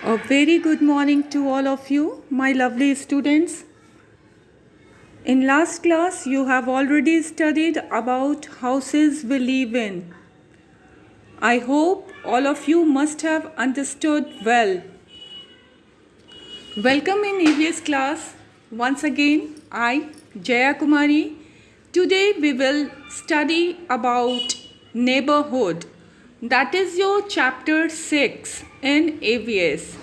A very good morning to all of you, my lovely students. In last class, you have already studied about houses we live in. I hope all of you must have understood well. Welcome in EVS class. Once again, I, Jaya Kumari. Today we will study about neighborhood. That is your chapter 6 in AVS.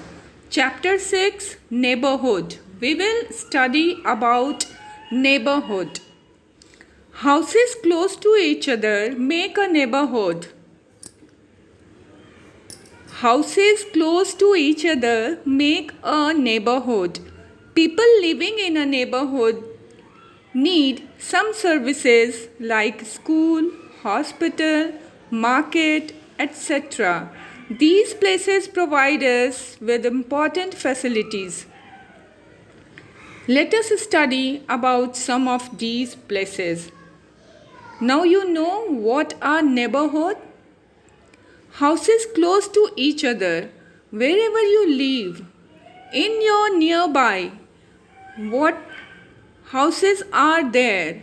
Chapter 6 Neighborhood. We will study about neighborhood. Houses close to each other make a neighborhood. Houses close to each other make a neighborhood. People living in a neighborhood need some services like school, hospital, market, etc. These places provide us with important facilities. Let us study about some of these places. Now you know what are neighborhood? Houses close to each other, wherever you live, in your nearby, what houses are there?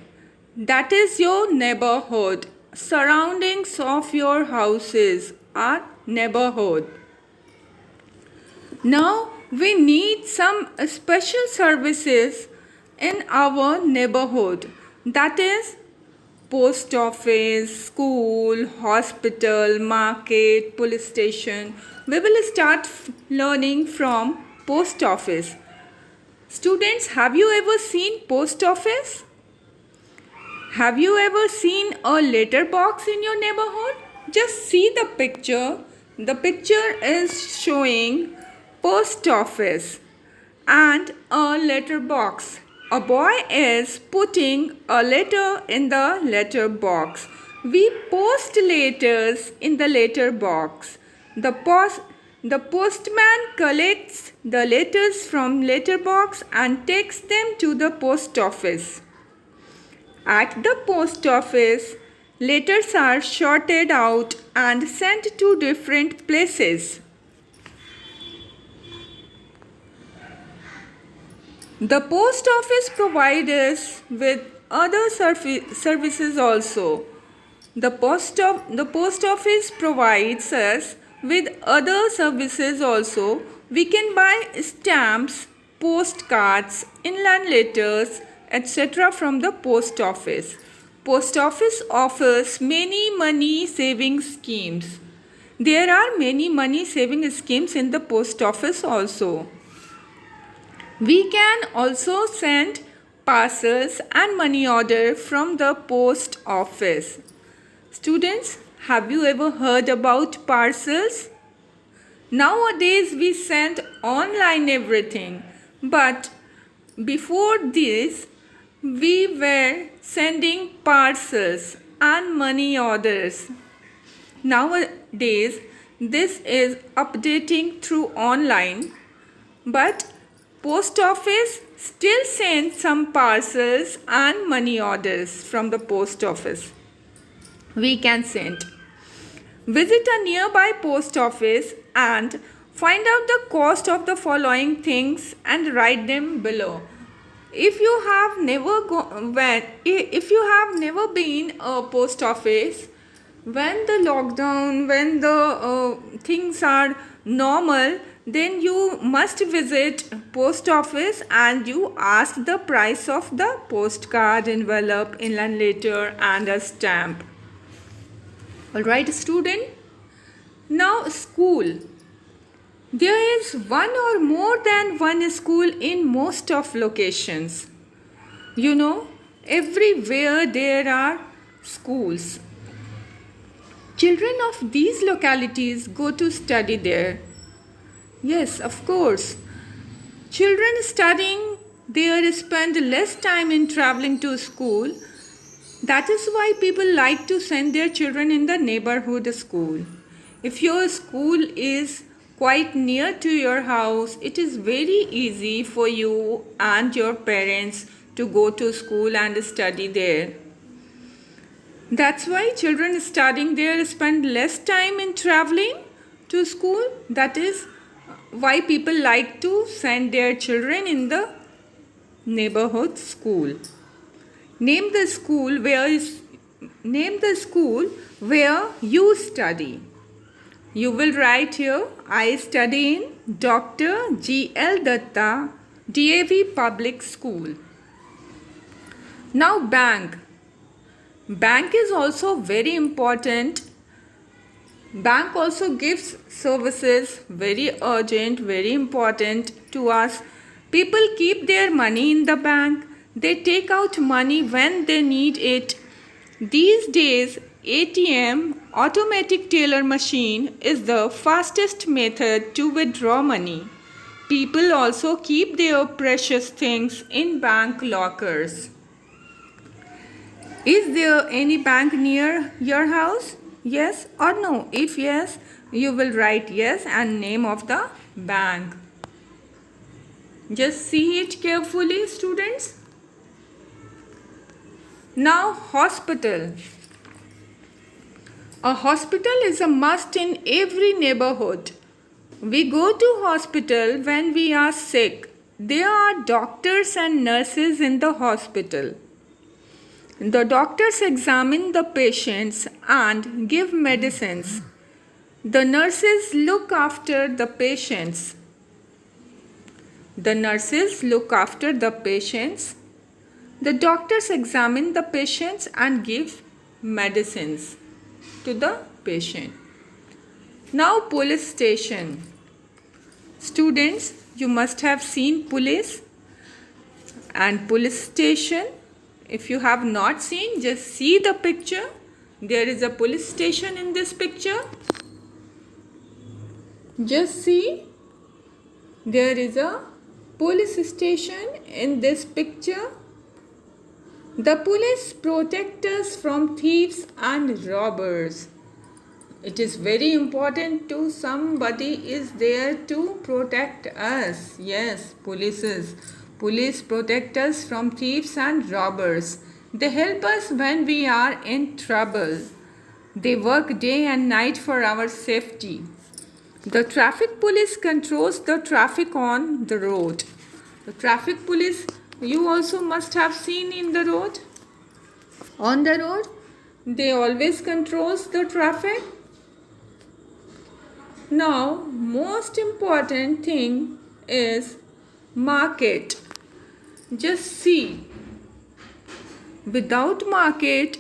That is your neighborhood. Surroundings of your houses are neighborhood. Now we need some special services in our neighborhood. That is post office, school, hospital, market, police station. We will start learning from post office. Students, have you ever seen post office? Have you ever seen a letter box in your neighborhood? Just see the picture. The picture is showing post office and a letter box. A boy is putting a letter in the letter box. We post letters in the letter box. The postman collects the letters from letter box and takes them to the post office. At the post office, letters are sorted out and sent to different places. The post office provides us with other services also. The post office provides us with other services also. We can buy stamps, postcards, inland letters, etc. from the post office. Post office offers many money saving schemes. There are many money saving schemes in the post office also. We can also send parcels and money order from the post office. Students, have you ever heard about parcels? Nowadays we send online everything, but before this we were sending parcels and money orders. Nowadays this is updating through online, but post office still sends some parcels and money orders from the post office. We can send. Visit a nearby post office and find out the cost of the following things and write them below. If you have never been a post office, when the lockdown, when the things are normal, then you must visit post office and you ask the price of the postcard, envelope, inland letter and a stamp. Alright student, now school. There is one or more than one school in most of locations. You know, everywhere there are schools. Children of these localities go to study there. Yes, of course. Children studying there spend less time in traveling to school. That is why people like to send their children in the neighborhood school. If your school is quite near to your house, it is very easy for you and your parents to go to school and study there. That's why children studying there spend less time in traveling to school. That is why people like to send their children in the neighborhood school. Name the school where you study. You will write here, I study in Dr. G.L. Datta DAV Public School. Now bank. Bank is also very important. Bank also gives services, very urgent, very important to us. People keep their money in the bank. They take out money when they need it. These days, ATM, automatic teller machine, is the fastest method to withdraw money. People also keep their precious things in bank lockers. Is there any bank near your house? Yes or no? If yes, you will write yes and name of the bank. Just see it carefully, students. Now, hospital. A hospital is a must in every neighborhood. We go to hospital when we are sick. There are doctors and nurses in the hospital. The doctors examine the patients and give medicines. The nurses look after the patients. The nurses look after the patients. The doctors examine the patients and give medicines to the patient. Now police station. Students, you must have seen police and police station. If you have not seen, just see the picture. There is a police station in this picture. Just see. There is a police station in this picture. The police protect us from thieves and robbers. It is very important to somebody is there to protect us. Yes, Police protect us from thieves and robbers. They help us when we are in trouble. They work day and night for our safety. The traffic police controls the traffic on the road. The traffic police you also must have seen in the road. On the road, they always controls the traffic. Now, most important thing is market. Just see, without market,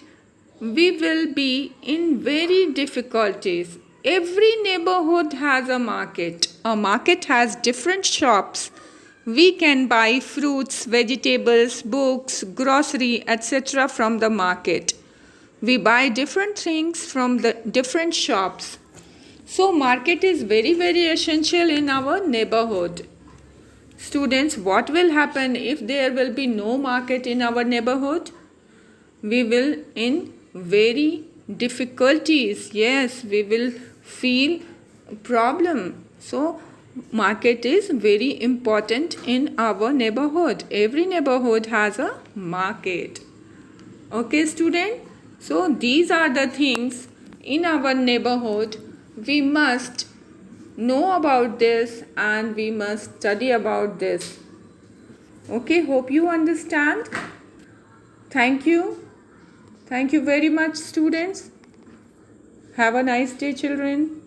we will be in very difficulties. Every neighborhood has a market. A market has different shops. We can buy fruits, vegetables, books, grocery, etc. from the market. We buy different things from the different shops. So market is very, very essential in our neighborhood. Students, what will happen if there will be no market in our neighborhood? We will in very difficulties. Yes, we will feel problem. So market is very important in our neighborhood. Every neighborhood has a market. Okay, student? So these are the things in our neighborhood. We must know about this and we must study about this. Okay, hope you understand. Thank you. Thank you very much, students. Have a nice day, children.